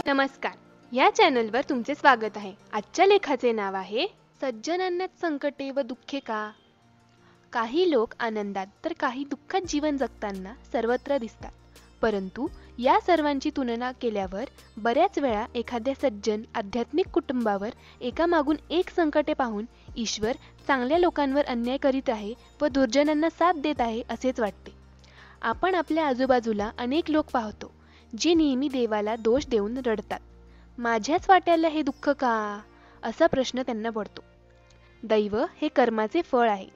नमस्कार. या चॅनलवर तुमचे स्वागत आहे. आजच्या लेखाचे नाव आहे सज्जनांनाच संकटे व दुःखे का? काही लोक आनंदात तर काही दुःखात जीवन जगताना सर्वत्र दिसतात. परंतु या सर्वांची तुलना केल्यावर बऱ्याच वेळा एखाद्या सज्जन आध्यात्मिक कुटुंबावर एकामागून एक संकटे पाहून ईश्वर चांगल्या लोकांवर अन्याय करीत आहे व दुर्जनांना साथ देत आहे असेच वाटते. आपण आपल्या आजूबाजूला अनेक लोक पाहतो जे नेहमी देवाला दोष देऊन रडतात. माझ्याच वाट्याला हे दुःख का, असा प्रश्न त्यांना पडतो. दैव हे कर्माचे फळ आहे.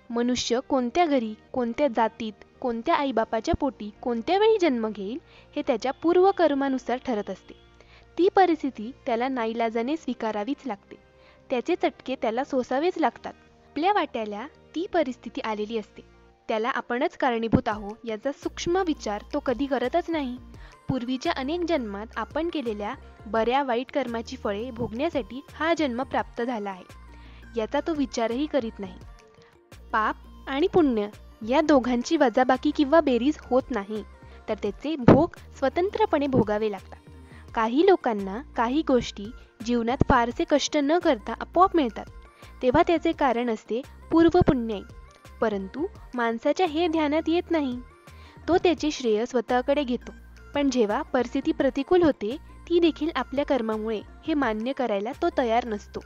मनुष्य कोणत्या घरी, कोणत्या जातीत, कोणत्या आईबापाच्या पोटी कोणत्या वेळी जन्म घेईल हे त्याच्या पूर्वकर्मानुसार ठरत असते. ती परिस्थिती त्याला नाईलाजाने स्वीकारावीच लागते. त्याचे चटके त्याला सोसावेच लागतात. आपल्या वाट्याला ती परिस्थिती आलेली असते. त्याला आपणच कारणीभूत आहोत याचा सूक्ष्म विचार तो कधी करतच नाही. पूर्वीच्या अनेक जन्मात आपण केलेल्या बऱ्या वाईट कर्माची फळे भोगण्यासाठी हा जन्म प्राप्त झाला आहे, याचा तो विचारही करीत नाही. पाप आणि पुण्य या दोघांची वजाबाकी किंवा बेरीज होत नाही, तर त्याचे भोग स्वतंत्रपणे भोगावे लागतात. काही लोकांना काही गोष्टी जीवनात फारसे कष्ट न करता आपोआप मिळतात, तेव्हा त्याचे कारण असते पूर्वपुण्य. परंतु माणसाच्या हे ध्यानात येत नाही. तो त्याचे श्रेय स्वतःकडे घेतो. पण जेव्हा परिस्थिती प्रतिकूल होते ती देखील आपल्या कर्मामुळे हे मान्य करायला तो तयार नसतो.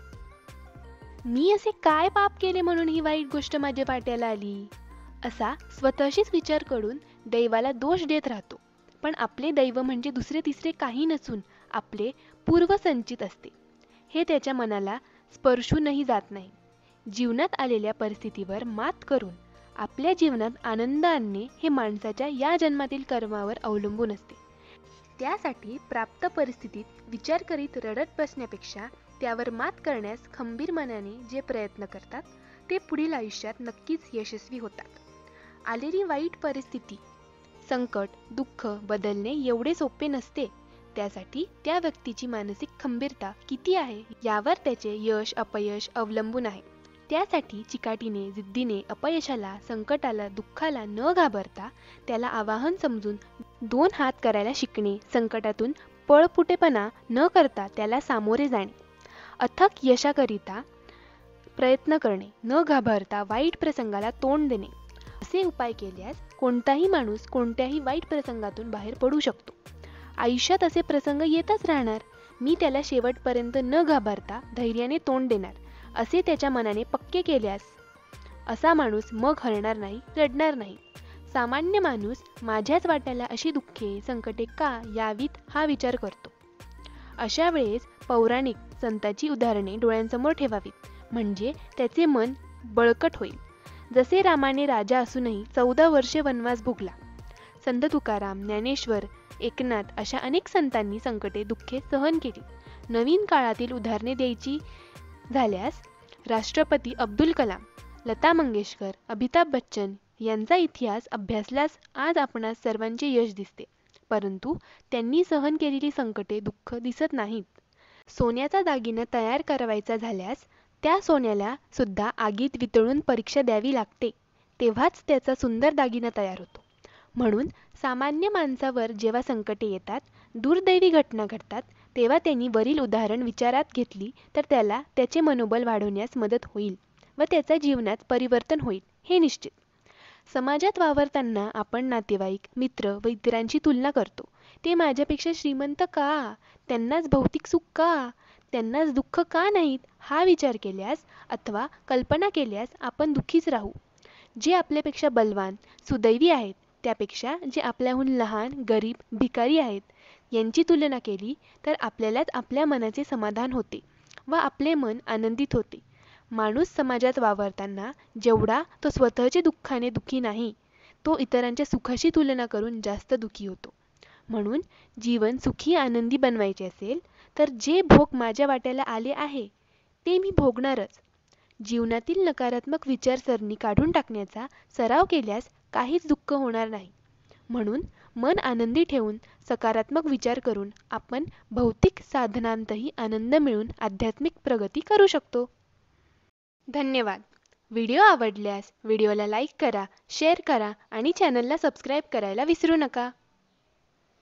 मी असे काय पाप केले म्हणून ही वाईट गोष्ट माझ्या वाट्याला आली, असा स्वतःशीच विचार करून दैवाला दोष देत राहतो. पण आपले दैव म्हणजे दुसरे तिसरे काही नसून आपले पूर्वसंचित असते. हे त्याच्या मनाला स्पर्शूनही जात नाही. जीवनात आलेल्या परिस्थितीवर मात करून आपल्या जीवनात आनंद आणणे हे माणसाच्या या जन्मातील कर्मावर अवलंबून असते. त्यासाठी प्राप्त परिस्थितीत विचार करीत रडत बसण्यापेक्षा त्यावर मात करण्यास खंबीर मनाने जे प्रयत्न करतात ते पुढील आयुष्यात नक्कीच यशस्वी होतात. आलेली वाईट परिस्थिती, संकट, दुःख बदलणे एवढे सोपे नसते. त्यासाठी त्या व्यक्तीची मानसिक खंबीरता किती आहे यावर त्याचे यश अपयश अवलंबून आहे. त्यासाठी चिकाटीने, जिद्दीने अपयशाला, संकटाला, दुःखाला न घाबरता त्याला आवाहन समजून दोन हात करायला शिकणे, संकटातून पळपुटेपणा न करता त्याला सामोरे जाणे, अथक यशाकरिता प्रयत्न करणे, न घाबरता वाईट प्रसंगाला तोंड देणे, असे उपाय केल्यास कोणताही माणूस कोणत्याही वाईट प्रसंगातून बाहेर पडू शकतो. आयुष्यात असे प्रसंग येतच राहणार. मी त्याला शेवटपर्यंत न घाबरता धैर्याने तोंड देणार असे त्याच्या मनाने पक्के केल्यास असा माणूस मग हरणार नाही, रडणार नाही. सामान्य माणूस माझ्याच वाट्याला अशी दुःखे संकटे का यावीत हा विचार करतो. अशा वेळेस पौराणिक संतांची उदाहरणे डोळ्यांसमोर ठेवावीत, म्हणजे त्याचे मन बळकट होईल. जसे रामाने राजा असूनही 14 वर्षे वनवास भोगला. संत तुकाराम, ज्ञानेश्वर, एकनाथ अशा अनेक संतांनी संकटे दुःखे सहन केली. नवीन काळातील उदाहरणे द्यायची झाल्यास राष्ट्रपती अब्दुल कलाम, लता मंगेशकर, अमिताभ बच्चन यांचा इतिहास अभ्यासल्यास आज आपणास सर्वांचे यश दिसते. परंतु त्यांनी सहन केलेली संकटे दुःख दिसत नाहीत. सोन्याचा दागिना तयार करायचा झाल्यास त्या सोन्याला सुद्धा आगीत वितळून परीक्षा द्यावी लागते, तेव्हाच त्याचा सुंदर दागिना तयार होतो. म्हणून सामान्य माणसावर जेव्हा संकटे येतात, दुर्दैवी घटना घडतात, तेव्हा त्यांनी वरील उदाहरण विचारात घेतली तर त्याला त्याचे मनोबल वाढवण्यास मदत होईल व त्याच्या जीवनात परिवर्तन होईल हे निश्चित. समाजात वावरताना आपण नातेवाईक, मित्र व इतरांची तुलना करतो. ते माझ्यापेक्षा श्रीमंत का, त्यांनाच भौतिक सुख का, त्यांनाच दुःख का नाहीत, हा विचार केल्यास अथवा कल्पना केल्यास आपण दुःखीच राहू. जे आपल्यापेक्षा बलवान, सुदैवी आहेत त्यापेक्षा जे आपल्याहून लहान, गरीब, भिकारी आहेत यांची तुलना केली तर आपल्यालाच आपल्या मनाचे समाधान होते व आपले मन आनंदित होते. माणूस समाजात वावरताना जेवढा तो स्वतःच्या दुःखाने दुःखी नाही, तो इतरांच्या सुखाशी तुलना करून जास्त दुःखी होतो. म्हणून जीवन सुखी आनंदी बनवायचे असेल तर जे भोग माझ्या वाट्याला आले आहे ते मी भोगणारच. जीवनातील नकारात्मक विचारसरणी काढून टाकण्याचा सराव केल्यास काहीच दुःख होणार नाही. म्हणून मन आनंदी ठेवून सकारात्मक विचार करून आपण भौतिक साधनांतही आनंद मिळवून आध्यात्मिक प्रगती करू शकतो. धन्यवाद. व्हिडिओ आवडल्यास व्हिडिओला लाईक करा, शेअर करा आणि चॅनलला सबस्क्राईब करायला विसरू नका.